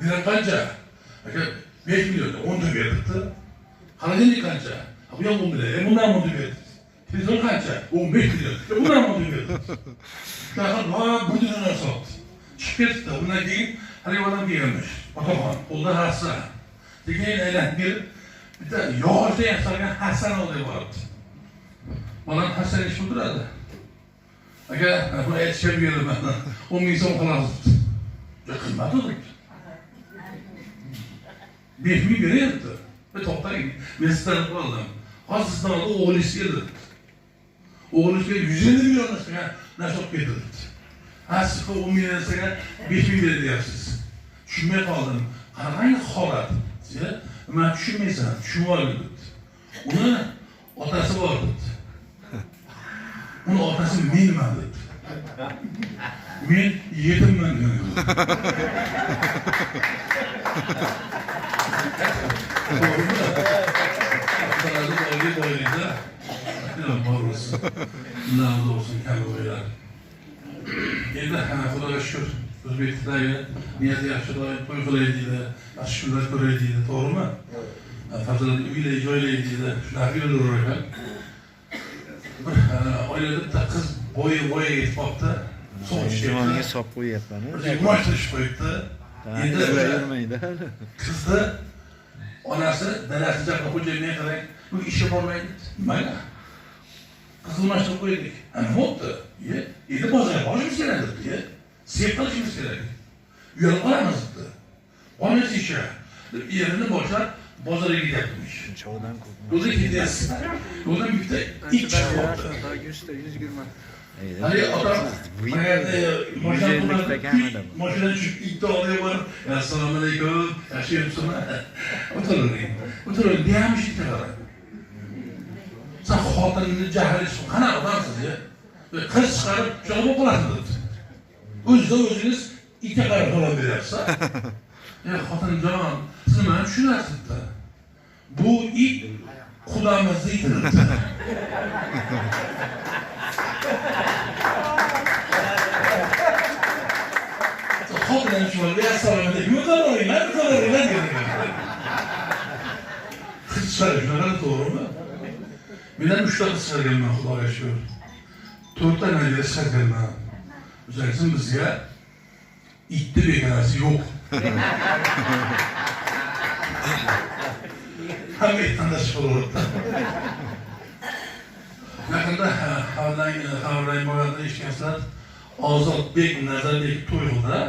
Bilen qancha? Aka 5 milyon, 10 da berdi. Qaradengiz qancha? Bu ham 10 milyon, bundan 10 da berdi. Televizor qancha? 15 milyon, bundan 10 da berdi. Shunaqa bu dunyodan sotdi. Chiqib ketdi, undan keyin haligi odam kelmiş. Otaxon, qo'lda hassa. Keyin aylanib kelib, bitta yog'ochdan yasalgan hassan olib boribdi. Bolam hassan ish qildiradi. Aka, buni aytishga beraman. 10 ming so'm xolos. Juda qimmat edi. 5 ming beryapti. To'xtang, men sizdan qoldim. Hozir sizdan o'g'lingiz keldi. O'g'lingizga 150 million narsa olib keldi. Siz 10 million narsaga 5 ming beryapsiz. Tushunmay qoldim. Qanaqangi holat? Men tushunmaysan, tushunib oldim. Uni otasi bor dedi. Uni otasi menman dedi. Men yetimman dedi. Bundan olsun kendi oylar. Endi Xudoga shukr, O'zbekistondagi niyati yaxshilar, to'y qilay deydi, yaxshi kunlar ko'ray deydi, to'g'rimi? Farzandni uylay, joylay deydi, shunaqa yo'llar ekan. Oilada bitta qiz bo'yi yetib qolibdi. Juvonga sop qo'yapman. Yumashtirib qo'yibdi. Endi yurmaydi. Qizni onasi dadasi chaqirib xo'jayinga qarang, bu ishga bormaydi. Mayli. Qizni yumashtirib qo'ydik. Nima bo'ldi? Endi bozorga borishimiz kerak dedi. Sep qilishimiz kerak. Uyalib qolamiz dedi. Onasi ishga. Erini boshlab bozorga ketyapmish. Cho'dan ko'p. O'zi ketyapsiz. Yo'ldan bitta it chiqdi. 100 Haligi odam mashinadan tushib itni oldiga borib, assalomu alaykum, yaxshi yuribsizmi? O'tiring, deyamish itga qarab. Sen xotinni jahlish qanaqa odamsiz-ya? Qiz chiqarib, shunaqa bo'lib qolasiz dedi. O'zingiz itga qarab javob beryapsiz. Xotinjon, siz nimani tushunasiz-da? Bu it Xudomizni itidir. Xotindan tushib, assalomu alaykum, o'tiringlar dedi. Qiz chiqarib, shunaqa to'g'rimi? Mendan 3 ta qiz chiqarganman, Xudoga shukr. 4 ta nabira chiqarganman. O'zbekiston bizga itni bekarasi yo'q. Hamma itdan tashib qo'yibdi. Yaqinda xabarlang bo'yada eshitgansizlar, Ozodbek Nazarbek to'y qildi.